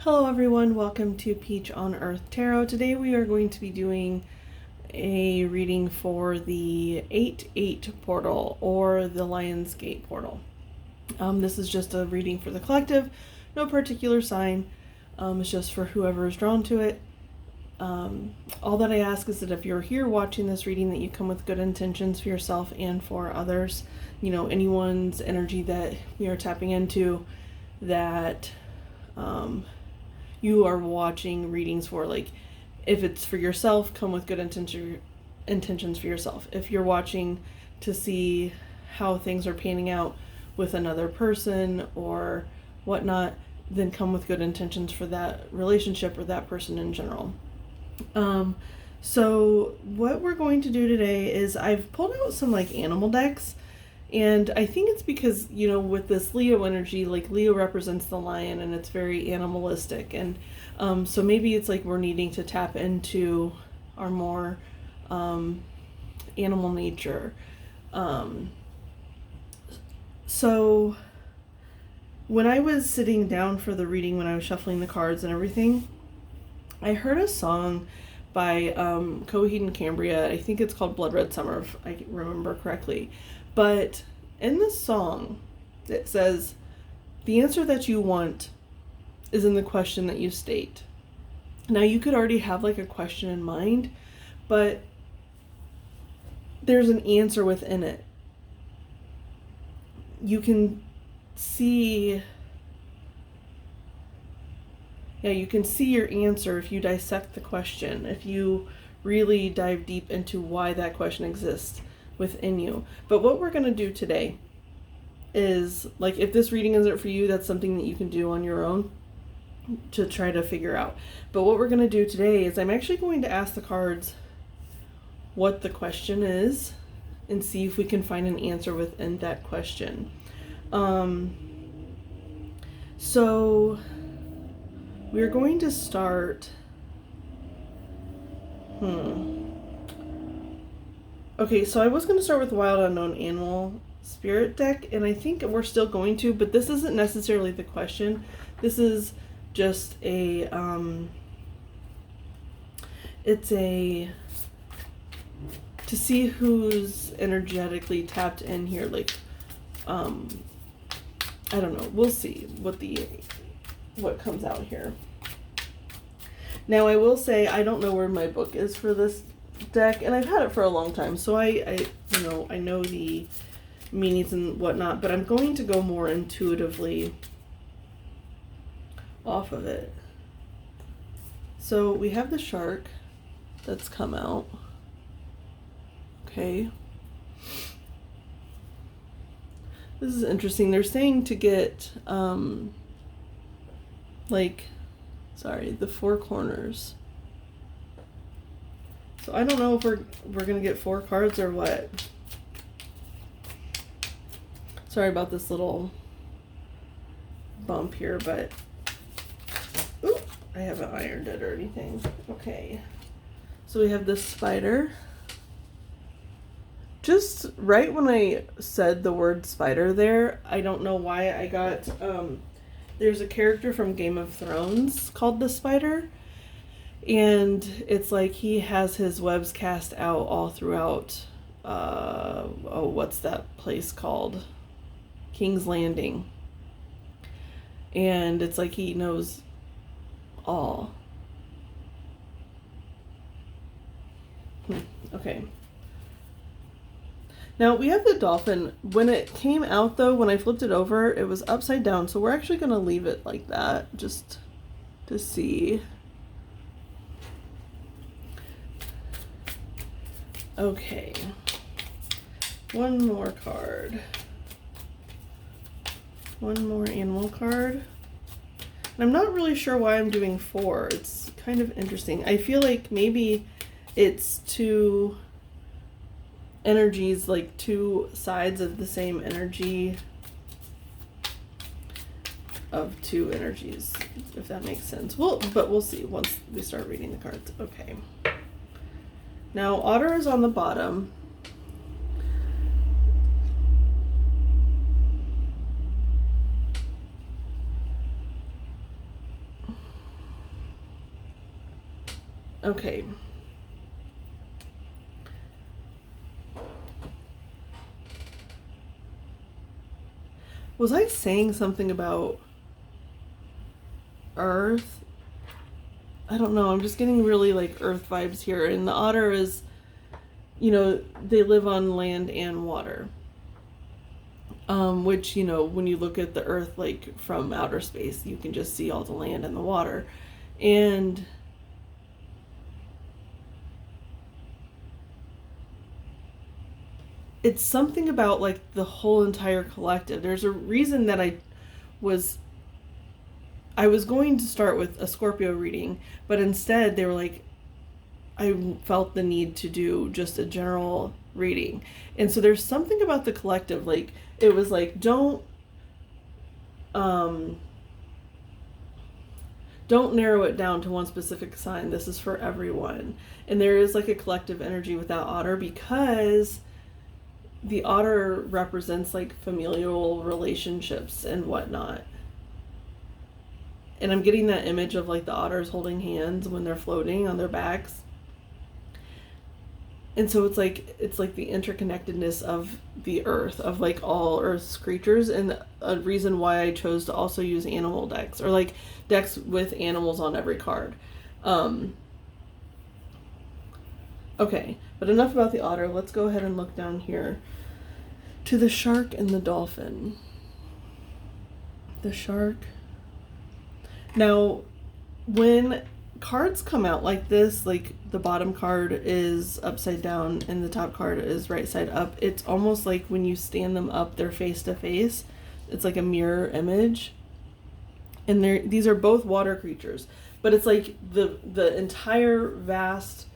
Hello everyone, welcome to Peach on Earth Tarot. Today we are going to be doing a reading for the 8-8 portal or the Lion's Gate portal. This is just a reading for the collective, no particular sign. It's just for whoever is drawn to it. All that I ask is that if you're here watching this reading, that you come with good intentions for yourself and for others. You know, anyone's energy that we are tapping into that you are watching readings for. Like, if it's for yourself, come with good intentions for yourself. If you're watching to see how things are panning out with another person or whatnot, then come with good intentions for that relationship or that person in general. So what we're going to do today is I've pulled out some like animal decks, and I think it's because, you know, with this Leo energy, like Leo represents the lion and it's very animalistic. And so maybe it's like we're needing to tap into our more animal nature. So when I was sitting down for the reading, when I was shuffling the cards and everything, I heard a song by Coheed and Cambria. I think it's called Blood Red Summer, if I remember correctly. But in this song, it says, the answer that you want is in the question that you state. Now, you could already have like a question in mind, but there's an answer within it. You can see... you can see your answer if you dissect the question, if you really dive deep into why that question exists within you. But what we're going to do today is, like, if this reading isn't for you, that's something that you can do on your own to try to figure out. But what we're going to do today is I'm actually going to ask the cards what the question is and see if we can find an answer within that question. So we're going to start... Okay, so I was going to start with Wild Unknown Animal Spirit deck, and I think we're still going to, but this isn't necessarily the question. This is just a, it's a, to see who's energetically tapped in here, like, I don't know, we'll see what comes out here. Now, I will say, I don't know where my book is for this deck, and I've had it for a long time, so I know the meanings and whatnot, but I'm going to go more intuitively off of it. So we have the shark that's come out. Okay. This is interesting. They're saying to get the four corners. So I don't know if we're gonna get 4 cards or what. Sorry about this little bump here, but I haven't ironed it or anything. Okay. So we have this spider. Just right when I said the word spider there, I don't know why I got there's a character from Game of Thrones called the Spider. And it's like he has his webs cast out all throughout, what's that place called? King's Landing. And it's like he knows all. Okay. Now, we have the dolphin. When it came out, though, when I flipped it over, it was upside down. So we're actually going to leave it like that, just to see. Okay, one more card. One more animal card. And I'm not really sure why I'm doing 4. It's kind of interesting. I feel like maybe it's 2 energies, like 2 sides of the same energy of 2 energies, if that makes sense. But we'll see once we start reading the cards. Okay. Now, otter is on the bottom. Okay. Was I saying something about Earth? I don't know. I'm just getting really like Earth vibes here. And the otter is, they live on land and water. Which, when you look at the Earth like from outer space, you can just see all the land and the water. And it's something about like the whole entire collective. There's a reason that was I was going to start with a Scorpio reading, but instead they were like, I felt the need to do just a general reading. And so there's something about the collective, like it was like um don't narrow it down to one specific sign. This is for everyone. And there is like a collective energy with that otter, because the otter represents like familial relationships and whatnot. And I'm getting that image of like the otters holding hands when they're floating on their backs. And so it's like the interconnectedness of the earth, of like all Earth's creatures, and a reason why I chose to also use animal decks, or like decks with animals on every card. Okay, but enough about the otter. Let's go ahead and look down here to the shark and the dolphin. The shark. Now, when cards come out like this, like the bottom card is upside down and the top card is right side up, it's almost like when you stand them up, they're face to face. It's like a mirror image. And these are both water creatures, but it's like the entire vast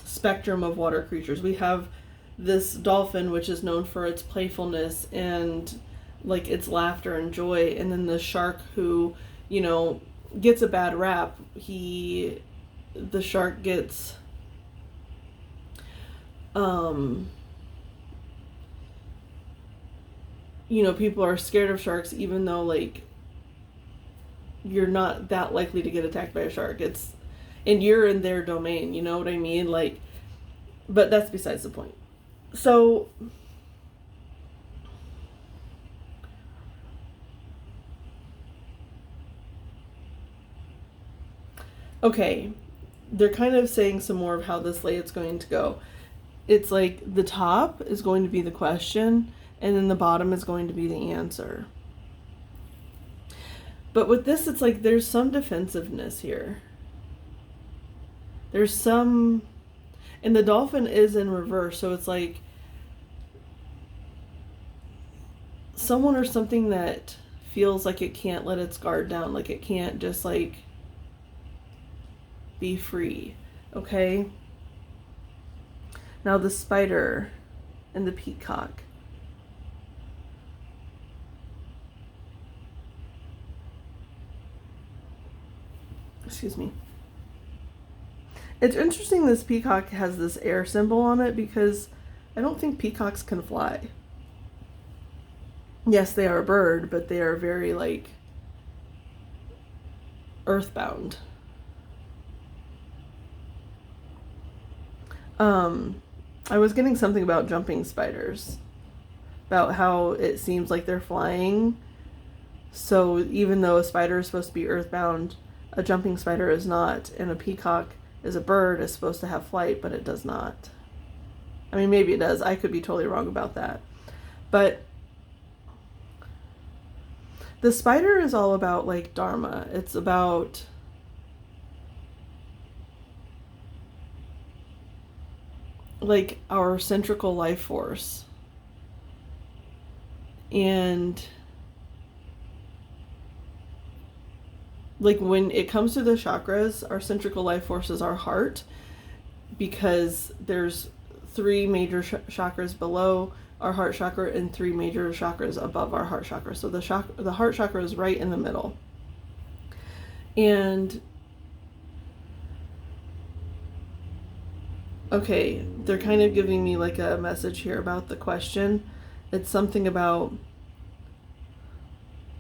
spectrum of water creatures. We have this dolphin, which is known for its playfulness and like its laughter and joy, and then the shark, who gets a bad rap. The shark gets people are scared of sharks, even though like you're not that likely to get attacked by a shark. And you're in their domain, you know what I mean? Like, but that's besides the point. So okay, they're kind of saying some more of how this layout's going to go. It's like the top is going to be the question, and then the bottom is going to be the answer. But with this, it's like there's some defensiveness here. There's some, and the dolphin is in reverse, so it's like someone or something that feels like it can't let its guard down, like it can't just like be free. Okay? Now the spider and the peacock. Excuse me. It's interesting this peacock has this air symbol on it, because I don't think peacocks can fly. Yes, they are a bird, but they are very like earthbound. I was getting something about jumping spiders, about how it seems like they're flying. So even though a spider is supposed to be earthbound, a jumping spider is not, and a peacock is a bird, is supposed to have flight, but it does not. I mean, maybe it does. I could be totally wrong about that. But the spider is all about like dharma. It's about like our centrical life force. And like when it comes to the chakras, our centrical life force is our heart, because there's 3 major chakras below our heart chakra and 3 major chakras above our heart chakra. So the heart chakra is right in the middle. And okay, they're kind of giving me like a message here about the question. It's something about,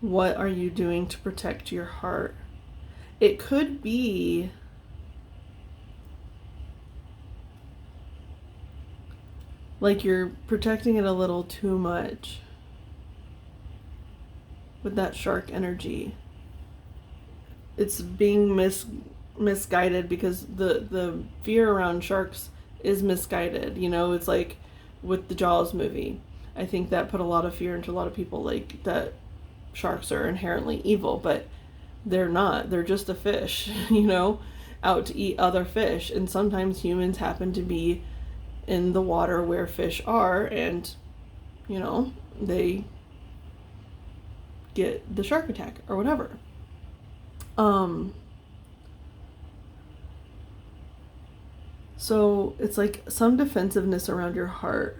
what are you doing to protect your heart? It could be Like you're protecting it a little too much with that shark energy. It's being misguided because the fear around sharks is misguided. You know, it's like with the Jaws movie. I think that put a lot of fear into a lot of people, like that sharks are inherently evil, but they're not. They're just a fish, you know, out to eat other fish. And sometimes humans happen to be in the water where fish are, and, you know, they get the shark attack or whatever. So it's like some defensiveness around your heart.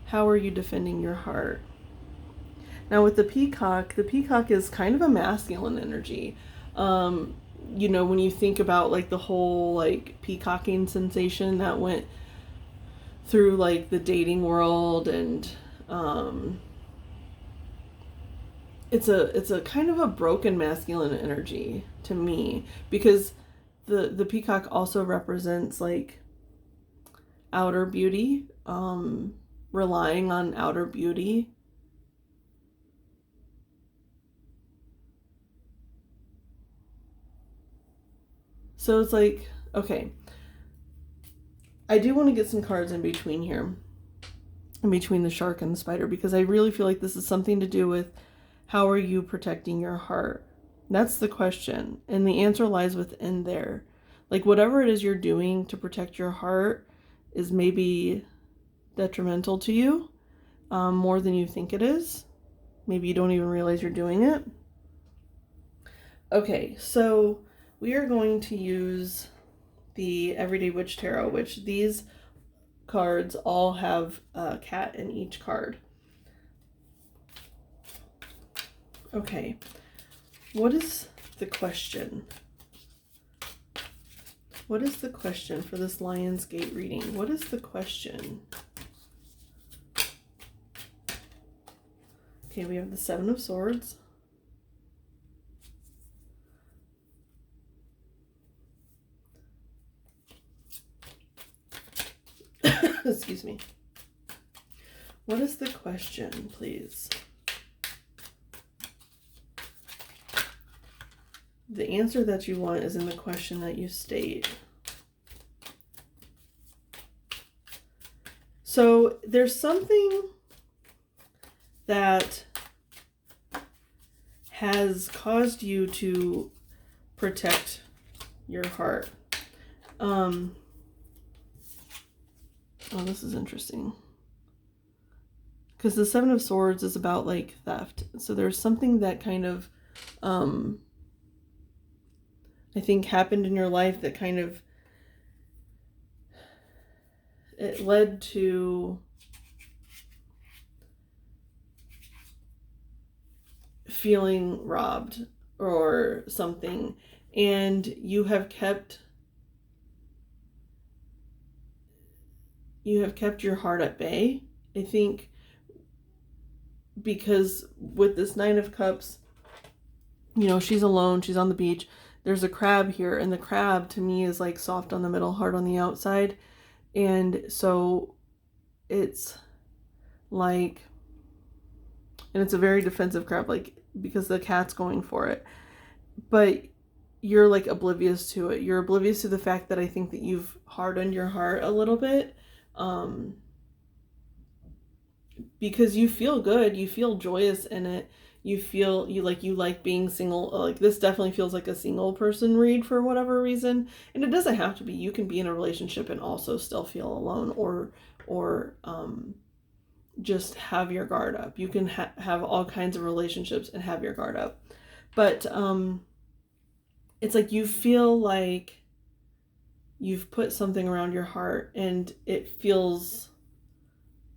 How are you defending your heart? Now with the peacock is kind of a masculine energy. You know, when you think about like the whole like peacocking sensation that went through like the dating world, and it's a kind of a broken masculine energy to me, because the peacock also represents like outer beauty, relying on outer beauty. So it's like, okay, I do want to get some cards in between here, in between the shark and the spider, because I really feel like this is something to do with how are you protecting your heart? That's the question. And the answer lies within there. Like whatever it is you're doing to protect your heart is maybe detrimental to you, more than you think it is. Maybe you don't even realize you're doing it. Okay, so we are going to use the Everyday Witch Tarot, which these cards all have a cat in each card. Okay, what is the question? What is the question for this Lionsgate reading? What is the question? Okay, we have the Seven of Swords. Excuse me. What is the question, please? The answer that you want is in the question that you state. So there's something that has caused you to protect your heart. Oh, this is interesting. Because the Seven of Swords is about like theft. So there's something that kind of, I think happened in your life that kind of, it led to feeling robbed or something, and you have kept your heart at bay, I think, because with this Nine of Cups, you know, she's alone, she's on the beach, there's a crab here, and the crab to me is like soft on the middle, hard on the outside. And so it's like, and it's a very defensive crab, like, because the cat's going for it, but you're like oblivious to it. You're oblivious to the fact that I think that you've hardened your heart a little bit, because you feel good, you feel joyous in it, you feel you like being single. Like this definitely feels like a single person read for whatever reason, and it doesn't have to be. You can be in a relationship and also still feel alone, or just have your guard up. You can have all kinds of relationships and have your guard up, but it's like you feel like you've put something around your heart and it feels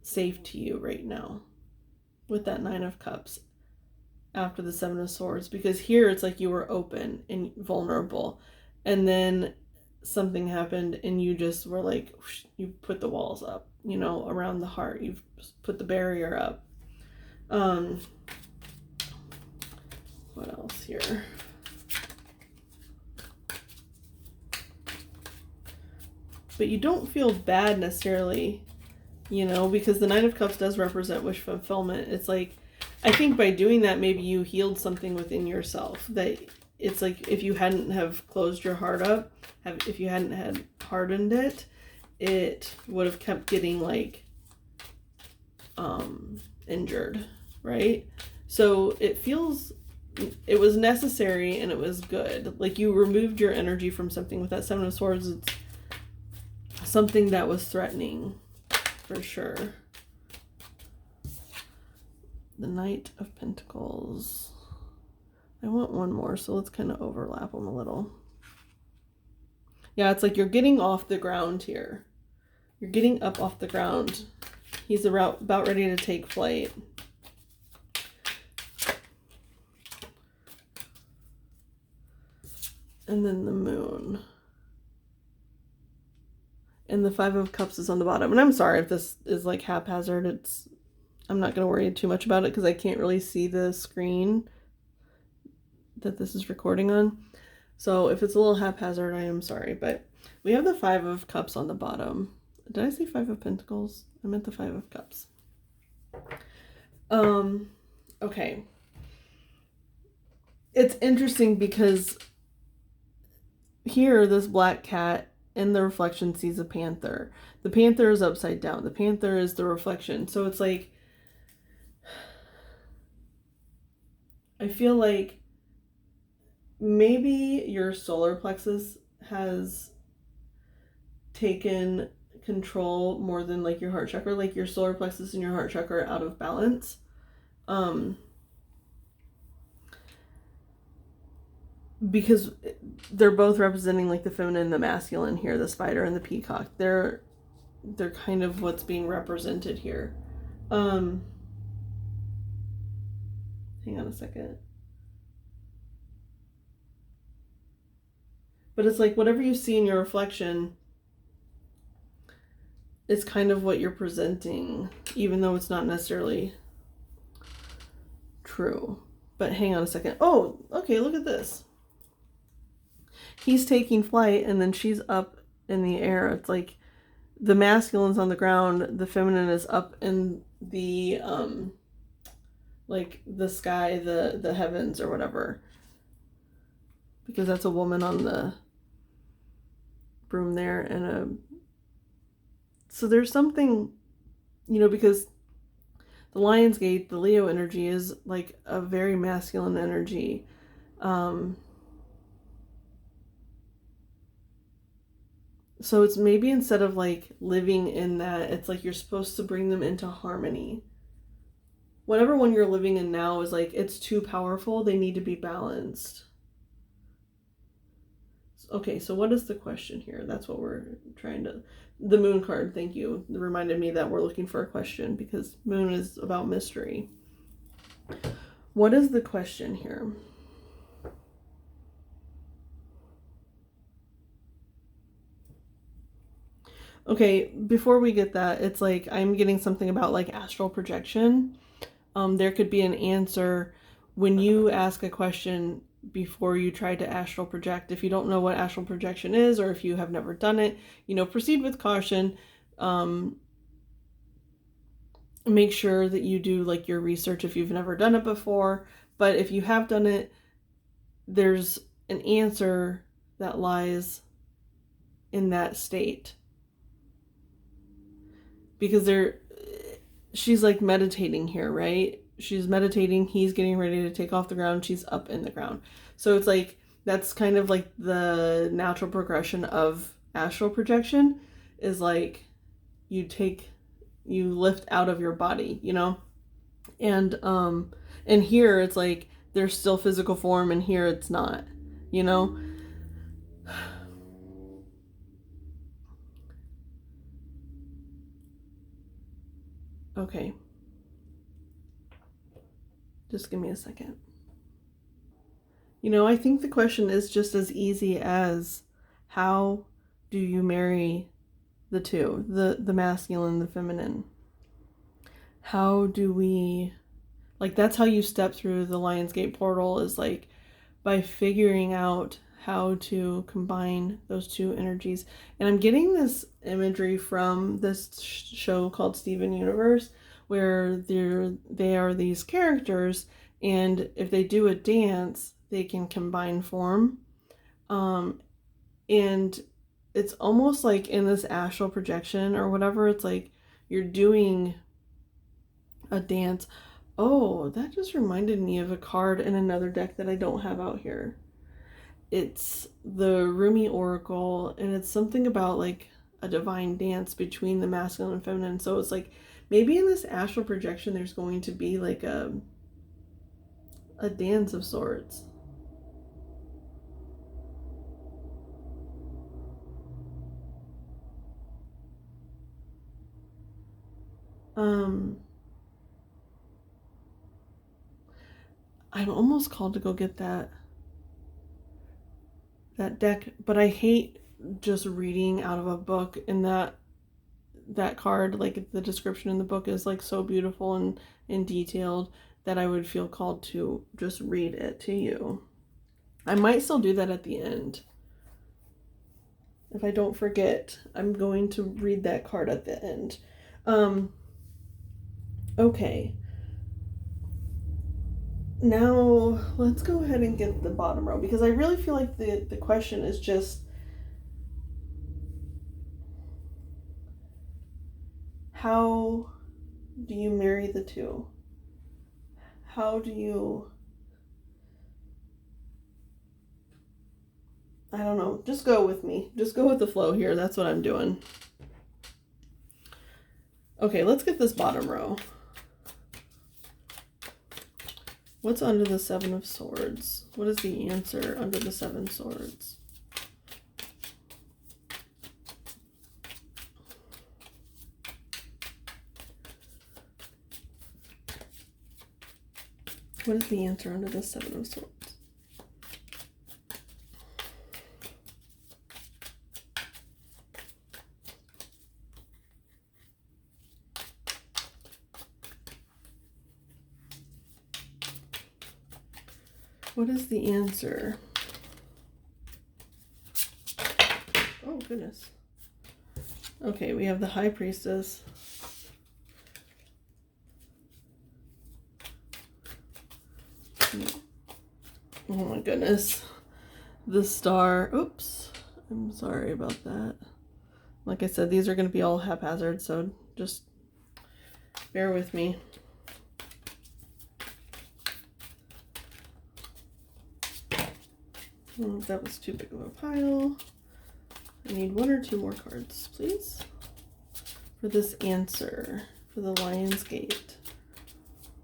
safe to you right now with that Nine of Cups after the Seven of Swords, because here it's like you were open and vulnerable, and then something happened and you just were like, whoosh, you put the walls up, you know, around the heart. You've put the barrier up. What else here? but you don't feel bad necessarily, you know, because the Nine of Cups does represent wish fulfillment. It's like, I think by doing that, maybe you healed something within yourself. That it's like if you hadn't have closed your heart up, if you hadn't had hardened it, it would have kept getting like injured, right? So it feels, it was necessary and it was good. Like you removed your energy from something. With that Seven of Swords, it's something that was threatening, for sure. The Knight of Pentacles. I want one more, so let's kind of overlap them a little. Yeah, it's like you're getting off the ground here. You're getting up off the ground. He's about ready to take flight. And then the Moon. And the Five of Cups is on the bottom. And I'm sorry if this is like haphazard. I'm not going to worry too much about it because I can't really see the screen that this is recording on. So if it's a little haphazard, I am sorry. But we have the Five of Cups on the bottom. Did I say Five of Pentacles? I meant the Five of Cups. Okay. It's interesting because here, this black cat in the reflection sees a panther. The panther is upside down. The panther is the reflection. So it's like, I feel like maybe your solar plexus has taken control more than like your heart chakra. Like your solar plexus and your heart chakra are out of balance. Because they're both representing like the feminine and the masculine here, the spider and the peacock. They're kind of what's being represented here. Hang on a second. But it's like whatever you see in your reflection is kind of what you're presenting, even though it's not necessarily true. But hang on a second. Oh, okay, look at this. He's taking flight and then she's up in the air. It's like the masculine's on the ground, the feminine is up in the like the sky, the heavens or whatever. Because that's a woman on the broom there, and so there's something, you know, because the Lion's Gate, the Leo energy is like a very masculine energy. So it's maybe instead of like living in that, it's like you're supposed to bring them into harmony. Whatever one you're living in now is like, it's too powerful. They need to be balanced. Okay, so what is the question here? That's what we're trying to... The Moon card, thank you. It reminded me that we're looking for a question because Moon is about mystery. What is the question here? Okay, before we get that, it's like I'm getting something about like astral projection. There could be an answer when you ask a question before you try to astral project. If you don't know what astral projection is, or if you have never done it, you know, proceed with caution. Make sure that you do like your research if you've never done it before. But if you have done it, there's an answer that lies in that state. Because she's like meditating here, right? She's meditating, he's getting ready to take off the ground, she's up in the ground. So it's like, that's kind of like the natural progression of astral projection, is like you lift out of your body, you know? And here it's like there's still physical form, and here it's not, you know? Okay. Just give me a second. You know, I think the question is just as easy as, how do you marry the two, the masculine, the feminine? How do we, like, that's how you step through the Lionsgate portal, is like by figuring out how to combine those two energies. And I'm getting this imagery from this show called Steven Universe, where they are these characters, and if they do a dance, they can combine form. And it's almost like in this astral projection or whatever, it's like you're doing a dance. Oh, that just reminded me of a card in another deck that I don't have out here. It's the Rumi Oracle, and it's something about like a divine dance between the masculine and feminine. So it's like maybe in this astral projection there's going to be like a dance of sorts. I'm almost called to go get that deck, but I hate just reading out of a book, and that card, like the description in the book is like so beautiful and detailed that I would feel called to just read it to you. I might still do that at the end. If I don't forget, I'm going to read that card at the end. Okay. Now, let's go ahead and get the bottom row, because I really feel like the question is just how do you marry the two? How do you... I don't know. Just go with me. Just go with the flow here. That's what I'm doing. Okay, let's get this bottom row. What's under the Seven of Swords? What is the answer under the Seven Swords? What is the answer under the Seven of Swords? What is the answer? Oh, goodness. Okay, we have the High Priestess. Oh my goodness. The Star. Oops. I'm sorry about that. Like I said, these are going to be all haphazard, so just bear with me. Oh, that was too big of a pile. I need one or two more cards, please, for this answer, for the Lion's Gate.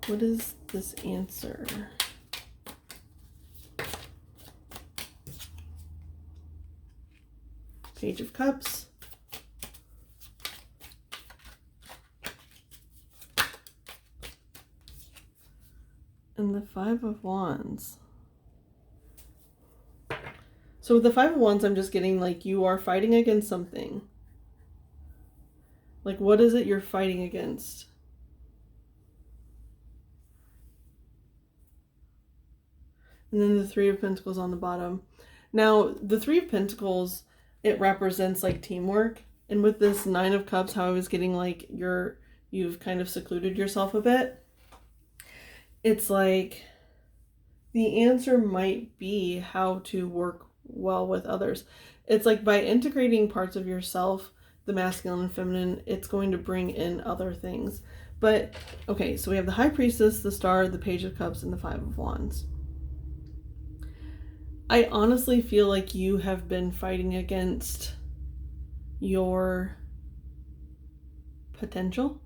What is this answer? Page of Cups. And the Five of Wands. So with the Five of Wands, I'm just getting like you are fighting against something. Like, what is it you're fighting against? And then the Three of Pentacles on the bottom. Now, the Three of Pentacles, it represents like teamwork. And with this Nine of Cups, how I was getting like you've kind of secluded yourself a bit. It's like the answer might be how to work well with others. It's like by integrating parts of yourself, the masculine and feminine, it's going to bring in other things. But okay, so we have the High Priestess, the Star, the Page of Cups, and the Five of Wands. I honestly feel like you have been fighting against your potential.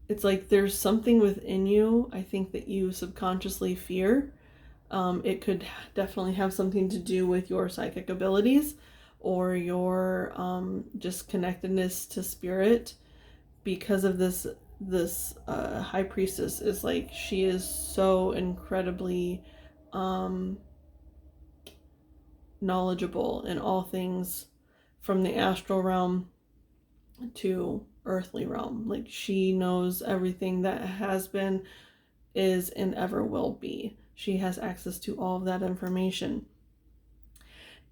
It's like there's something within you, I think, that you subconsciously fear. It could definitely have something to do with your psychic abilities or your just connectedness to spirit, because of this High Priestess is like, she is so incredibly knowledgeable in all things from the astral realm to earthly realm. Like, she knows everything that has been, is, and ever will be. she has access to all of that information.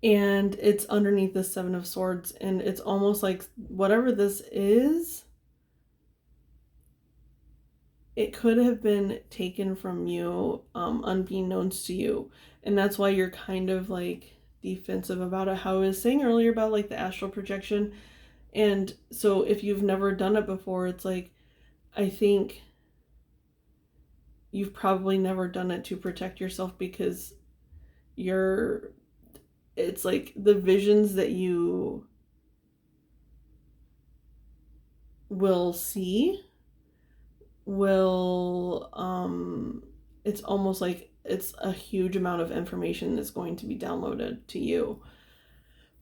And it's underneath the Seven of Swords, and it's almost like whatever this is, it could have been taken from you, unbeknownst to you. And that's why you're kind of like defensive about it. How I was saying earlier about like the astral projection. And so if you've never done it before, it's like, I think you've probably never done it to protect yourself, because it's like the visions that you will see it's almost like it's a huge amount of information that's going to be downloaded to you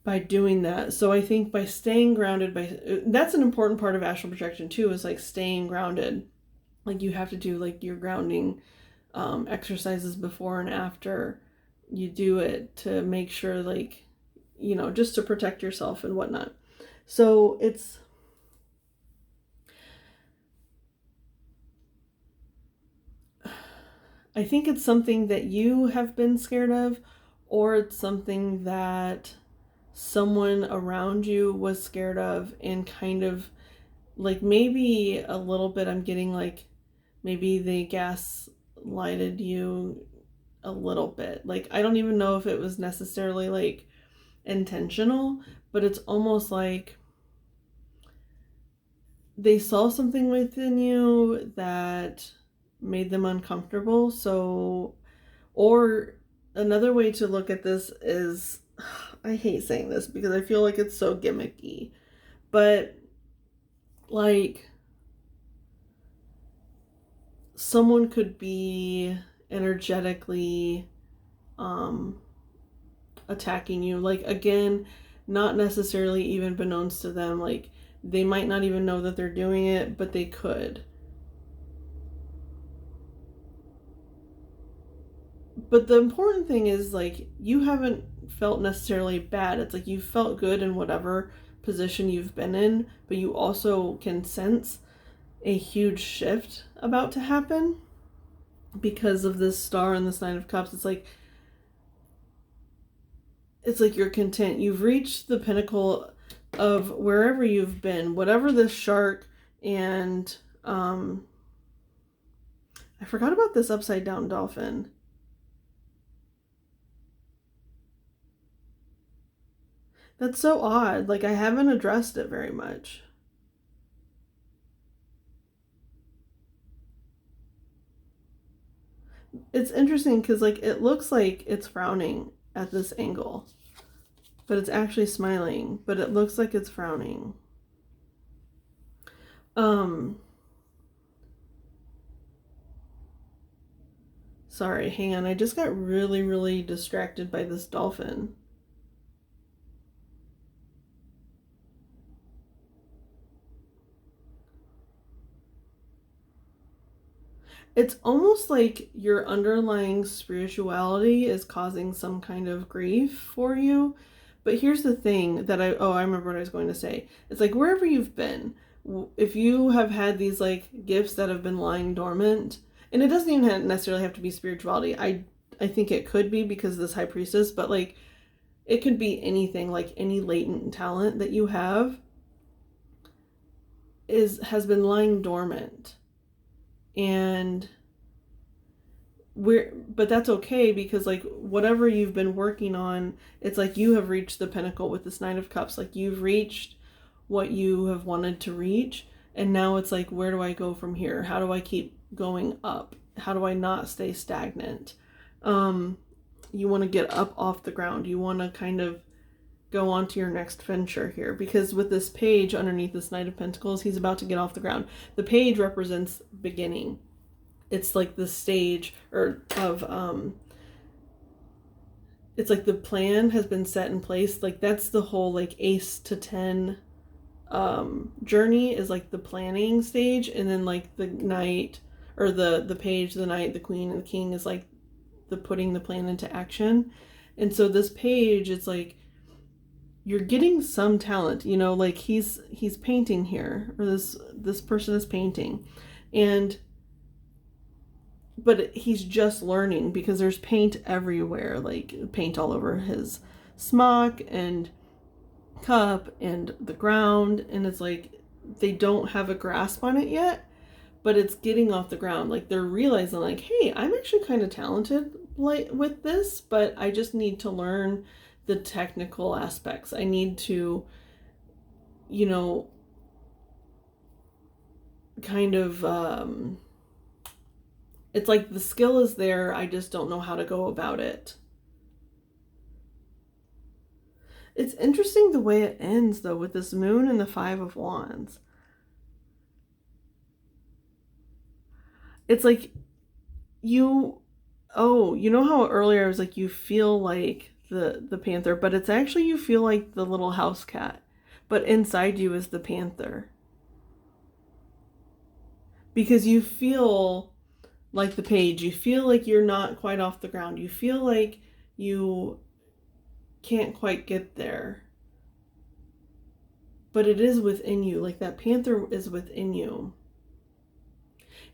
by doing that. So I think by staying grounded, that's an important part of astral projection too, is like staying grounded. Like you have to do like your grounding exercises before and after you do it, to make sure, like, just to protect yourself and whatnot. So I think it's something that you have been scared of, or it's something that someone around you was scared of, and kind of like maybe a little bit, I'm getting like maybe they gaslighted you a little bit. Like, I don't even know if it was necessarily like intentional, but it's almost like they saw something within you that made them uncomfortable. So, or another way to look at this is, I hate saying this because I feel like it's so gimmicky, but like someone could be energetically attacking you. Like, again, not necessarily even beknownst to them. Like, they might not even know that they're doing it, but they could. But the important thing is, like, you haven't felt necessarily bad. It's like you felt good in whatever position you've been in, but you also can sense a huge shift about to happen because of this star and this Nine of Cups. It's like you're content. You've reached the pinnacle of wherever you've been, whatever this shark and I forgot about this upside down dolphin. That's so odd. Like, I haven't addressed it very much. It's interesting because, like, it looks like it's frowning at this angle, but it's actually smiling, but it looks like it's frowning. Sorry, hang on. I just got really, really distracted by this dolphin. It's almost like your underlying spirituality is causing some kind of grief for you. But here's the thing that I remember what I was going to say. It's like wherever you've been, if you have had these like gifts that have been lying dormant, and it doesn't even necessarily have to be spirituality. I think it could be because of this high priestess, but like it could be anything, like any latent talent that you have has been lying dormant. And but that's okay, because like whatever you've been working on, it's like you have reached the pinnacle with this Nine of Cups. Like, you've reached what you have wanted to reach, and now it's like, where do I go from here? How do I keep going up? How do I not stay stagnant? You want to get up off the ground. You want to kind of go on to your next venture here, because with this page underneath this Knight of Pentacles, he's about to get off the ground. The page represents beginning. It's like the stage it's like the plan has been set in place. Like, that's the whole like Ace to 10 journey, is like the planning stage, and then like the knight, or the page, the knight, the queen, and the king is like the putting the plan into action. And so this page, it's like you're getting some talent, like he's painting here, or this person is painting, and but he's just learning because there's paint everywhere, like paint all over his smock and cup and the ground, and it's like they don't have a grasp on it yet, but it's getting off the ground. Like they're realizing like, hey, I'm actually kind of talented like with this, but I just need to learn the technical aspects. I need to, you know, kind of it's like the skill is there, I just don't know how to go about it. It's interesting the way it ends though, with this moon and the 5 of Wands. It's like you you know how earlier I was like you feel like the panther, but it's actually you feel like the little house cat, but inside you is the panther. Because you feel like the page, you feel like you're not quite off the ground, you feel like you can't quite get there, but it is within you. Like that panther is within you.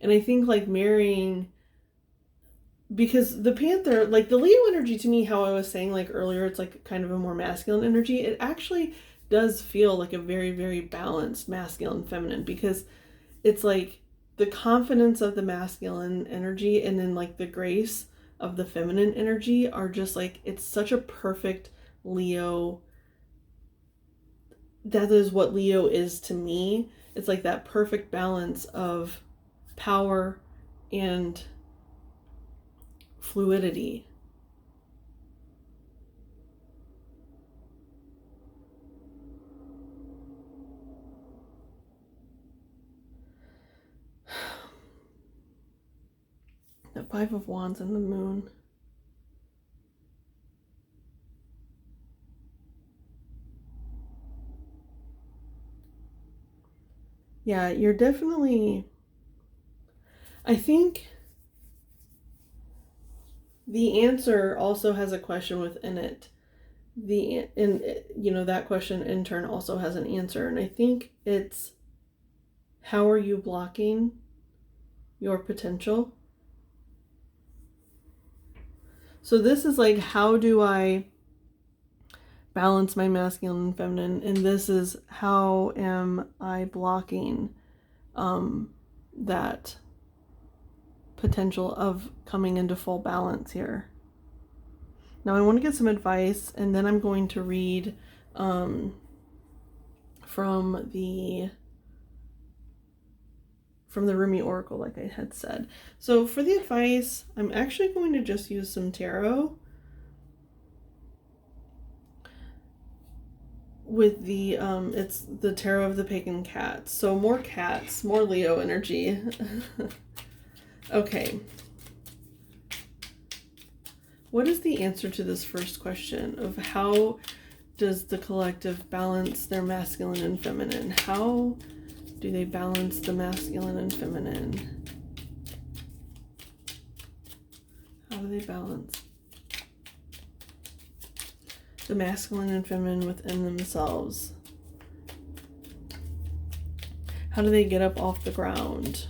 And I think like marrying, because the panther, like the Leo energy to me, how I was saying like earlier, it's like kind of a more masculine energy. It actually does feel like a very, very balanced masculine feminine, because it's like the confidence of the masculine energy and then like the grace of the feminine energy are just like, it's such a perfect Leo. That is what Leo is to me. It's like that perfect balance of power and fluidity. The 5 of Wands and the moon. Yeah, you're definitely, I think the answer also has a question within it. That question in turn also has an answer, and I think it's, how are you blocking your potential? So this is like, how do I balance my masculine and feminine? And this is, how am I blocking that potential of coming into full balance here? Now I want to get some advice, and then I'm going to read from the Rumi Oracle, like I had said. So for the advice, I'm actually going to just use some tarot with the it's the Tarot of the Pagan Cats. So more cats, more Leo energy. Okay. What is the answer to this first question of how does the collective balance their masculine and feminine? How do they balance the masculine and feminine? How do they balance the masculine and feminine within themselves? How do they get up off the ground?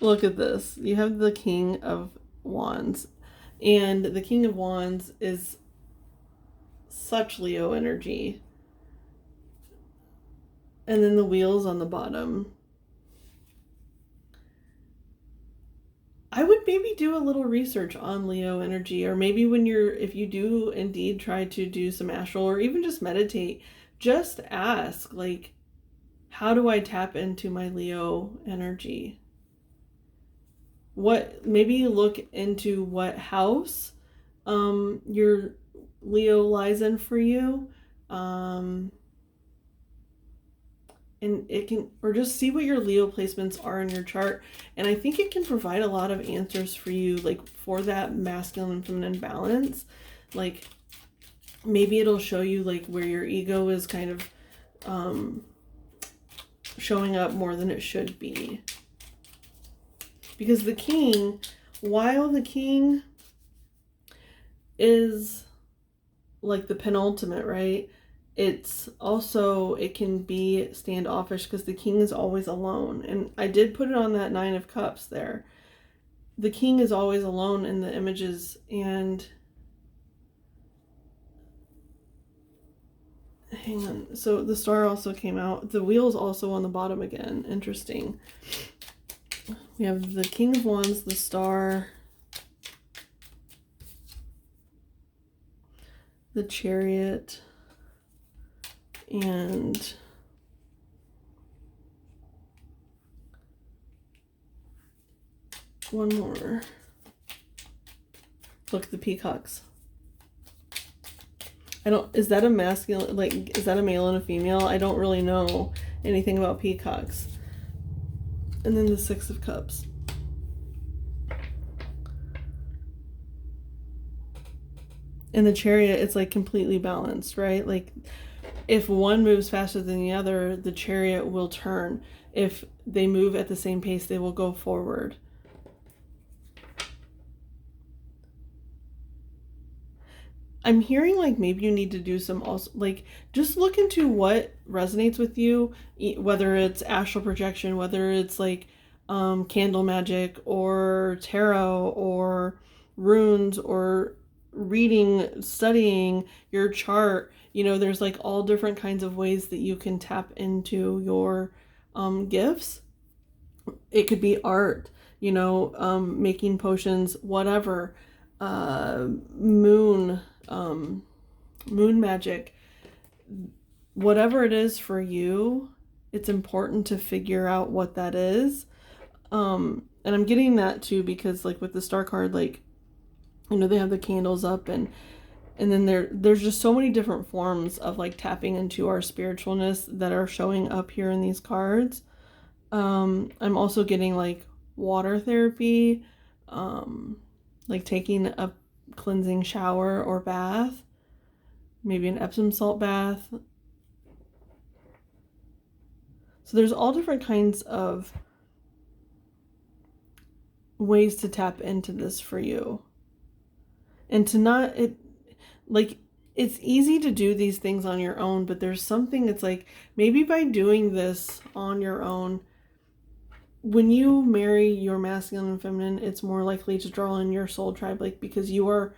Look at this. You have the King of Wands, and the King of Wands is such Leo energy. And then the wheels on the bottom. I would maybe do a little research on Leo energy, or maybe if you do indeed try to do some astral or even just meditate, just ask, like, how do I tap into my Leo energy? Maybe look into what house your Leo lies in for you. And it can, or just see what your Leo placements are in your chart. And I think it can provide a lot of answers for you, like for that masculine and feminine balance. Like maybe it'll show you like where your ego is kind of showing up more than it should be. Because the king, while the king is like the penultimate, right? it's also, it can be standoffish because the king is always alone. And I did put it on that 9 of Cups there. The king is always alone in the images, and hang on. So the star also came out. The wheel's also on the bottom again. Interesting. We have the King of Wands, the star, the Chariot, and one more. Look, the peacocks. Is that a masculine, like, is that a male and a female? I don't really know anything about peacocks. And then the 6 of Cups. And the Chariot, it's like completely balanced, right? Like, if one moves faster than the other, the Chariot will turn. If they move at the same pace, they will go forward. I'm hearing like maybe you need to do some also, like, just look into what resonates with you, whether it's astral projection, whether it's like candle magic or tarot or runes or reading, studying your chart. You know, there's like all different kinds of ways that you can tap into your gifts. It could be art, you know, making potions, whatever, moon magic, whatever it is for you. It's important to figure out what that is. And I'm getting that too because, like, with the star card, like, you know, they have the candles up, and then there's just so many different forms of like tapping into our spiritualness that are showing up here in these cards. I'm also getting like water therapy, like taking a cleansing shower or bath, maybe an Epsom salt bath. So there's all different kinds of ways to tap into this for you. And to not, it's easy to do these things on your own, but there's something, it's like maybe by doing this on your own, when you marry your masculine and feminine, it's more likely to draw in your soul tribe, like, because you are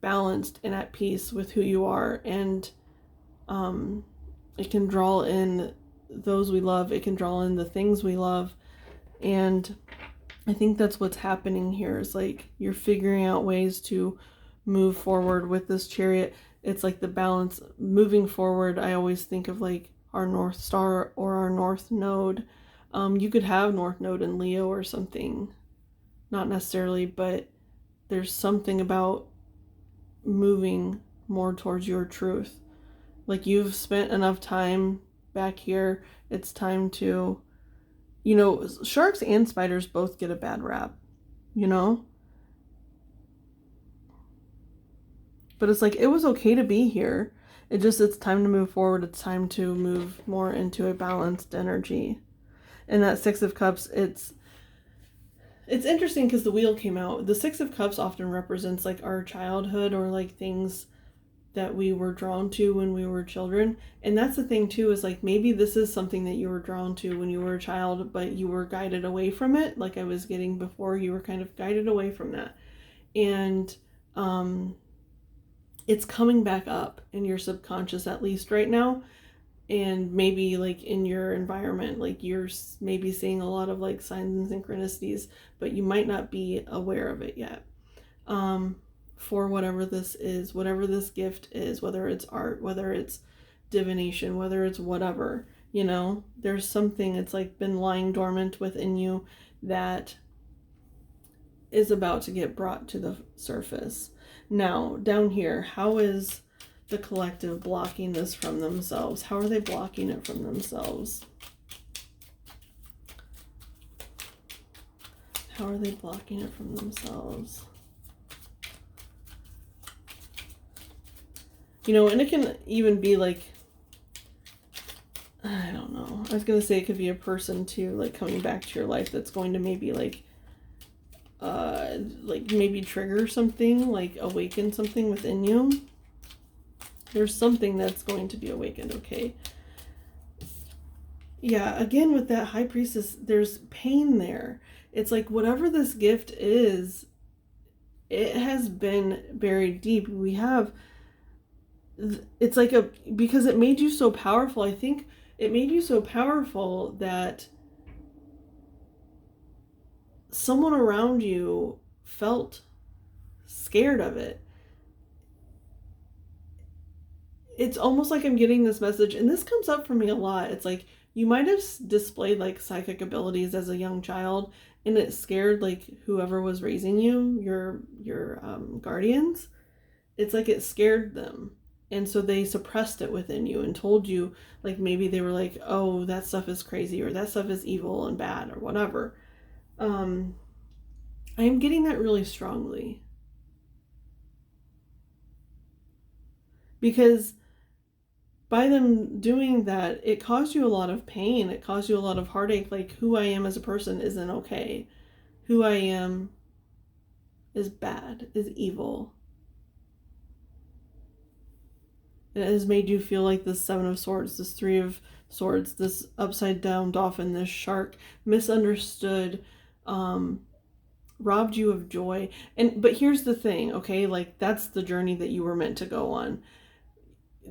balanced and at peace with who you are. And it can draw in those we love, it can draw in the things we love. And I think that's what's happening here, is like you're figuring out ways to move forward with this Chariot. It's like the balance moving forward. I always think of like our North Star or our North Node. You could have North Node in Leo or something, not necessarily, but there's something about moving more towards your truth. Like, you've spent enough time back here, it's time to, you know, sharks and spiders both get a bad rap, you know? But it's like, it was okay to be here. It's time to move forward. It's time to move more into a balanced energy. And that 6 of Cups, it's interesting because the wheel came out. The 6 of Cups often represents like our childhood, or like things that we were drawn to when we were children. And that's the thing too, is like maybe this is something that you were drawn to when you were a child, but you were guided away from it. Like I was getting before, you were kind of guided away from that. And it's coming back up in your subconscious, at least right now. And maybe like in your environment, like you're maybe seeing a lot of like signs and synchronicities, but you might not be aware of it yet. For whatever this is, whatever this gift is, whether it's art, whether it's divination, whether it's whatever, you know, there's something, it's like been lying dormant within you that is about to get brought to the surface. Now, down here, how is the collective blocking this from themselves? How are they blocking it from themselves? How are they blocking it from themselves? You know, and it can even be like, I don't know. I was going to say it could be a person too, like coming back to your life that's going to maybe like maybe trigger something, like awaken something within you. There's something that's going to be awakened, okay? Yeah, again, with that High Priestess, there's pain there. It's like whatever this gift is, it has been buried deep. We have, it's like because it made you so powerful. I think it made you so powerful that someone around you felt scared of it. It's almost like I'm getting this message, and this comes up for me a lot. It's like you might have displayed like psychic abilities as a young child, and it scared like whoever was raising you, your guardians. It's like it scared them, and so they suppressed it within you and told you, like, maybe they were like, oh, that stuff is crazy, or that stuff is evil and bad, or whatever. I am getting that really strongly, because by them doing that, it caused you a lot of pain. It caused you a lot of heartache. Like, who I am as a person isn't okay. Who I am is bad, is evil. It has made you feel like this Seven of Swords, this Three of Swords, this upside down dolphin, this shark, misunderstood, robbed you of joy. But here's the thing, okay? Like, that's the journey that you were meant to go on.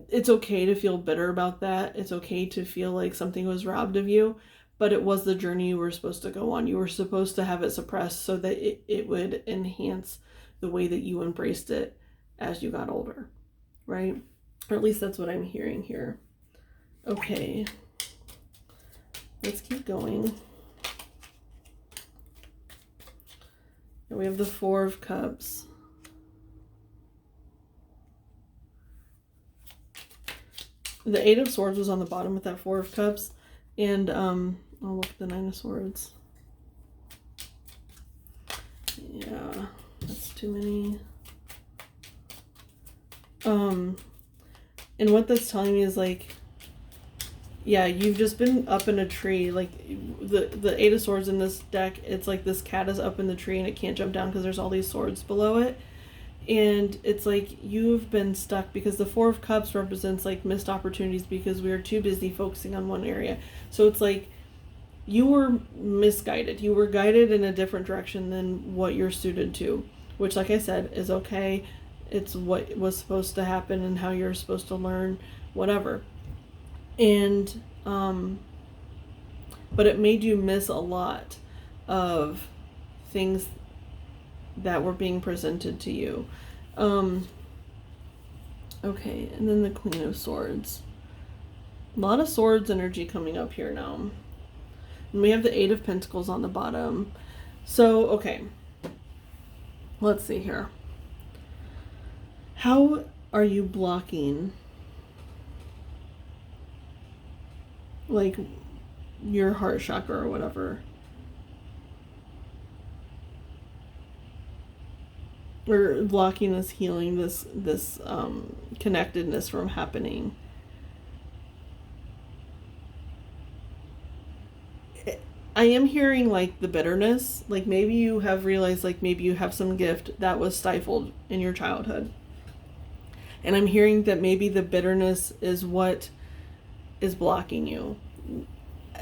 It's okay to feel bitter about that. It's okay to feel like something was robbed of you, but it was the journey you were supposed to go on. You were supposed to have it suppressed so that it would enhance the way that you embraced it as you got older, right? Or at least that's what I'm hearing here. Okay, let's keep going. And we have the Four of Cups. The Eight of Swords was on the bottom with that Four of Cups. And I'll look at the Nine of Swords. Yeah, that's too many. And what that's telling me is like, yeah, you've just been up in a tree. Like the Eight of Swords in this deck, it's like this cat is up in the tree and it can't jump down because there's all these swords below it. And it's like you've been stuck because the Four of Cups represents like missed opportunities because we were too busy focusing on one area. So it's like you were misguided. You were guided in a different direction than what you're suited to, which, like I said, is okay. It's what was supposed to happen and how you're supposed to learn, whatever. And but it made you miss a lot of things that were being presented to you. Okay, and then the Queen of Swords. A lot of swords energy coming up here now. And we have the Eight of Pentacles on the bottom. So, okay. Let's see here. How are you blocking, like, your heart chakra or whatever? Or blocking this healing, this connectedness from happening. I am hearing like the bitterness, like maybe you have realized like maybe you have some gift that was stifled in your childhood. And I'm hearing that maybe the bitterness is what is blocking you.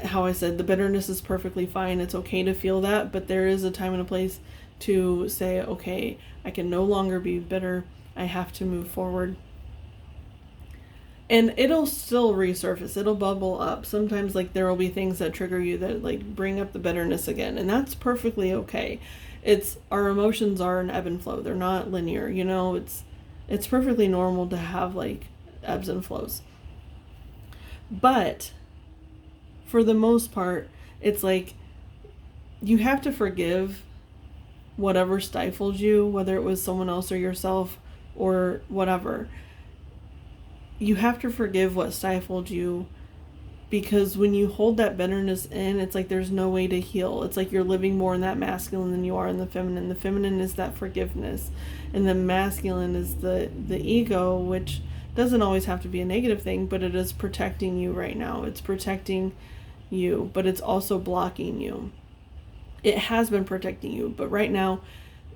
How I said, the bitterness is perfectly fine. It's okay to feel that, but there is a time and a place to say, okay, I can no longer be bitter. I have to move forward. And it'll still resurface. It'll bubble up. Sometimes like there will be things that trigger you that like bring up the bitterness again. And that's perfectly okay. Our emotions are an ebb and flow. They're not linear, you know, it's perfectly normal to have like ebbs and flows. But for the most part, it's like you have to forgive whatever stifled you, whether it was someone else or yourself or whatever. You have to forgive what stifled you, because when you hold that bitterness in, it's like there's no way to heal. It's like you're living more in that masculine than you are in the feminine. The feminine is that forgiveness, and the masculine is the ego, which doesn't always have to be a negative thing, but it is protecting you right now. It's protecting you, but it's also blocking you. It has been protecting you, but right now,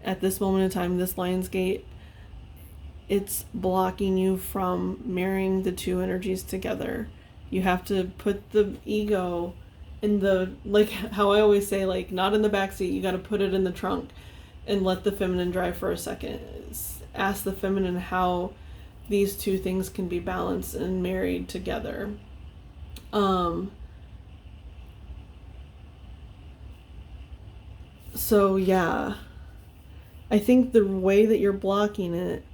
at this moment in time, this Lionsgate, it's blocking you from marrying the two energies together. You have to put the ego in the, like how I always say, like, not in the back seat. You got to put it in the trunk and let the feminine drive for a second. Ask the feminine how these two things can be balanced and married together. So yeah, I think the way that you're blocking it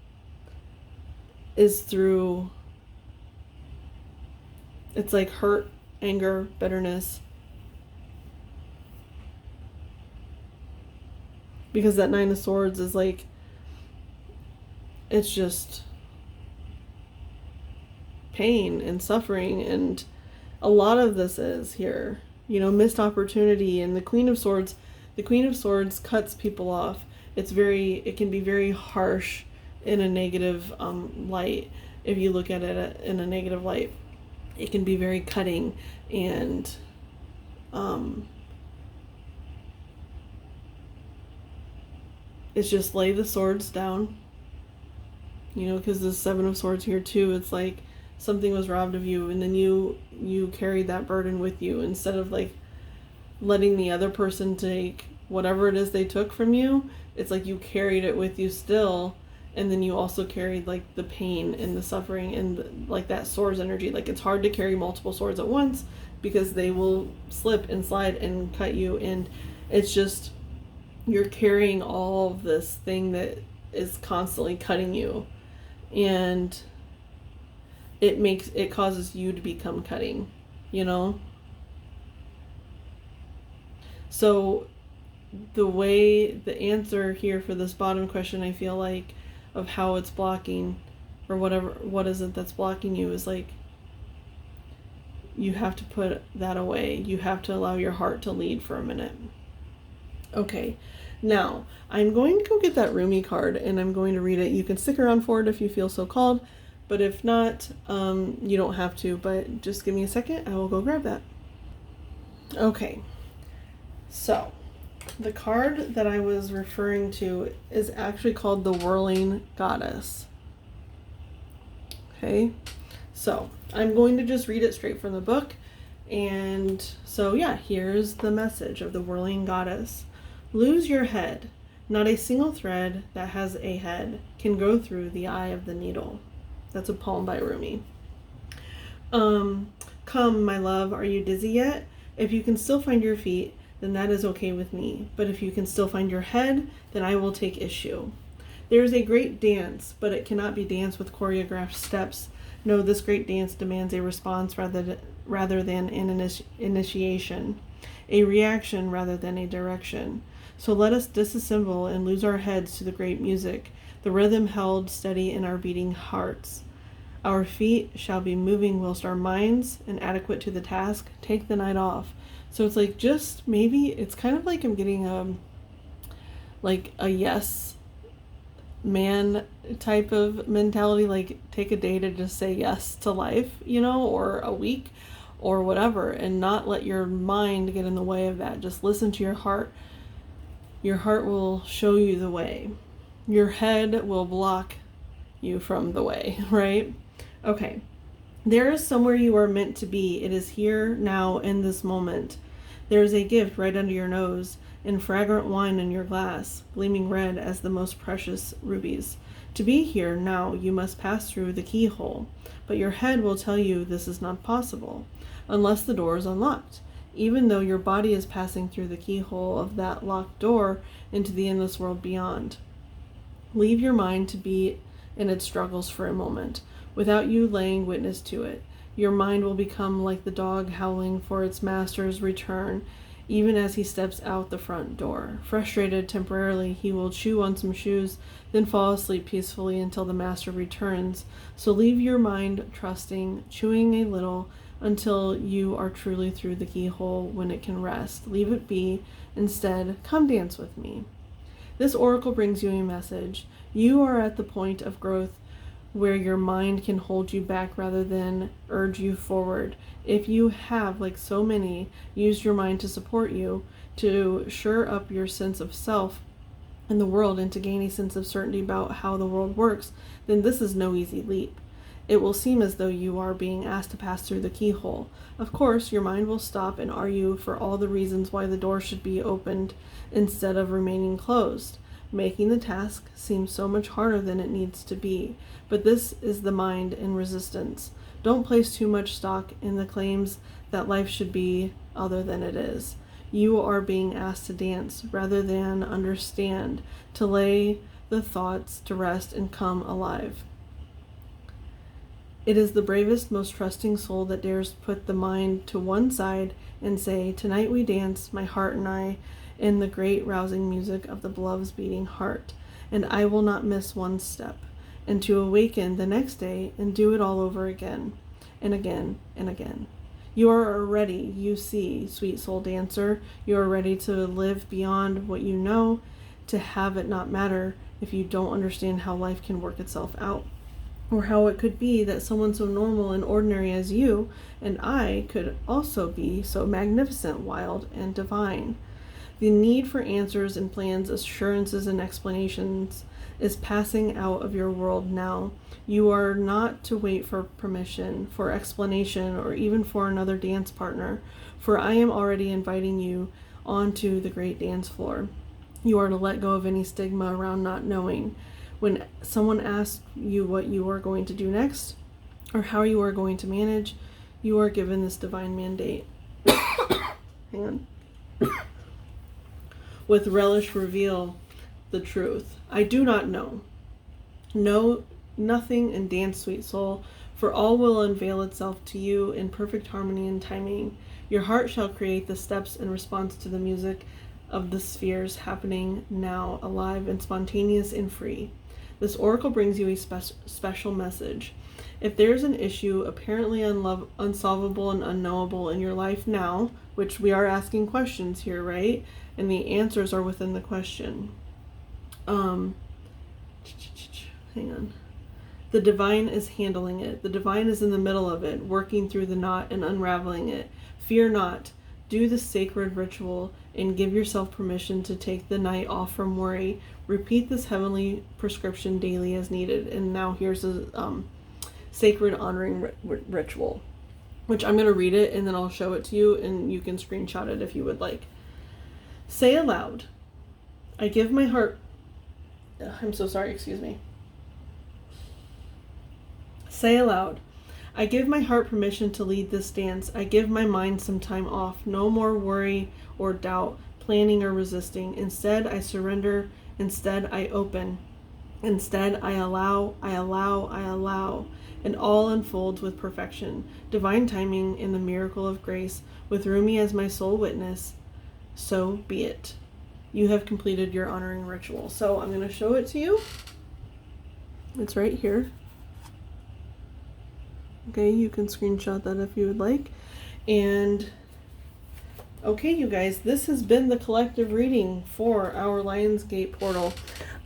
is through, it's like hurt, anger, bitterness. Because that Nine of Swords is like, it's just pain and suffering, and a lot of this is here, missed opportunity. And the Queen of Swords cuts people off. It can be very harsh in a negative light. If you look at it in a negative light, it can be very cutting, and it's just lay the swords down, because the Seven of Swords here too, it's like something was robbed of you, and then you carried that burden with you, instead of like letting the other person take whatever it is they took from you. It's like you carried it with you still, and then you also carried like the pain and the suffering and like that swords energy. Like, it's hard to carry multiple swords at once because they will slip and slide and cut you, and it's just, you're carrying all of this thing that is constantly cutting you, and it causes you to become cutting, So the answer here for this bottom question, I feel like, of how it's blocking, or what is it that's blocking you, is like, you have to put that away. You have to allow your heart to lead for a minute. Okay, now I'm going to go get that Rumi card, and I'm going to read it. You can stick around for it if you feel so called, but if not, you don't have to, but just give me a second. I will go grab that. Okay, so the card that I was referring to is actually called the Whirling Goddess. Okay, so I'm going to just read it straight from the book. And so yeah, here's the message of the Whirling Goddess. Lose your head. Not a single thread that has a head can go through the eye of the needle. That's a poem by Rumi. Come, my love, are you dizzy yet? If you can still find your feet, then that is okay with me. But if you can still find your head, then I will take issue. There is a great dance, but it cannot be danced with choreographed steps. No, this great dance demands a response rather than an initiation, a reaction rather than a direction. So let us disassemble and lose our heads to the great music, the rhythm held steady in our beating hearts. Our feet shall be moving whilst our minds, inadequate to the task, take the night off. So it's like, just maybe it's kind of like I'm getting like a yes man type of mentality, like take a day to just say yes to life, or a week or whatever, and not let your mind get in the way of that. Just listen to your heart. Your heart will show you the way. Your head will block you from the way, right? Okay. There is somewhere you are meant to be. It is here, now, in this moment. There is a gift right under your nose, and fragrant wine in your glass, gleaming red as the most precious rubies. To be here, now, you must pass through the keyhole, but your head will tell you this is not possible, unless the door is unlocked. Even though your body is passing through the keyhole of that locked door into the endless world beyond. Leave your mind to be in its struggles for a moment, without you laying witness to it. Your mind will become like the dog howling for its master's return, even as he steps out the front door. Frustrated temporarily, he will chew on some shoes, then fall asleep peacefully until the master returns. So leave your mind trusting, chewing a little, until you are truly through the keyhole when it can rest. Leave it be. Instead, come dance with me. This oracle brings you a message. You are at the point of growth where your mind can hold you back rather than urge you forward. If you have, like so many, used your mind to support you, to shore up your sense of self, in the world and to gain a sense of certainty about how the world works, then this is no easy leap. It will seem as though you are being asked to pass through the keyhole. Of course, your mind will stop and argue for all the reasons why the door should be opened instead of remaining closed, making the task seem so much harder than it needs to be. But this is the mind in resistance. Don't place too much stock in the claims that life should be other than it is. You are being asked to dance rather than understand, to lay the thoughts to rest and come alive. It is the bravest, most trusting soul that dares put the mind to one side and say, "Tonight we dance, my heart and I, in the great rousing music of the beloved's beating heart, and I will not miss one step," and to awaken the next day and do it all over again, and again, and again. You are ready, you see, sweet soul dancer. You are ready to live beyond what you know, to have it not matter if you don't understand how life can work itself out, or how it could be that someone so normal and ordinary as you and I could also be so magnificent, wild, and divine. The need for answers and plans, assurances and explanations is passing out of your world now. You are not to wait for permission, for explanation, or even for another dance partner, for I am already inviting you onto the great dance floor. You are to let go of any stigma around not knowing. When someone asks you what you are going to do next, or how you are going to manage, you are given this divine mandate. Hang on. With relish reveal the truth. I do not know. Know nothing and dance, sweet soul, for all will unveil itself to you in perfect harmony and timing. Your heart shall create the steps in response to the music of the spheres happening now, alive and spontaneous and free. This oracle brings you a special message. If there's an issue apparently unsolvable and unknowable in your life now, which we are asking questions here, right? And the answers are within the question. Hang on. The divine is handling it. The divine is in the middle of it, working through the knot and unraveling it. Fear not. Do the sacred ritual and give yourself permission to take the night off from worry. Repeat this heavenly prescription daily as needed. And now here's a sacred honoring ritual, which I'm going to read it and then I'll show it to you and you can screenshot it if you would like. Say aloud, I give my heart... I'm so sorry, excuse me. Say aloud, I give my heart permission to lead this dance. I give my mind some time off. No more worry or doubt, planning or resisting. Instead, I surrender. Instead, I open. Instead, I allow, and all unfolds with perfection, divine timing in the miracle of grace, with Rumi as my sole witness. So be it. You have completed your honoring ritual. So I'm going to show it to you. It's right here. Okay, you can screenshot that if you would like. And okay, you guys, this has been the collective reading for our Lionsgate portal.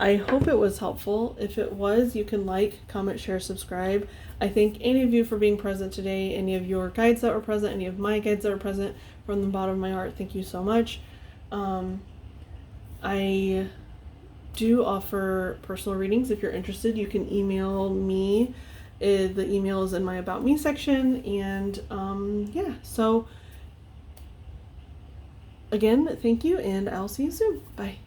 I hope it was helpful. If it was, you can like, comment, share, subscribe. I thank any of you for being present today, any of your guides that were present, any of my guides that were present, from the bottom of my heart. Thank you so much. I do offer personal readings. If you're interested, you can email me. The email is in my About Me section. And yeah, so again, thank you, and I'll see you soon. Bye.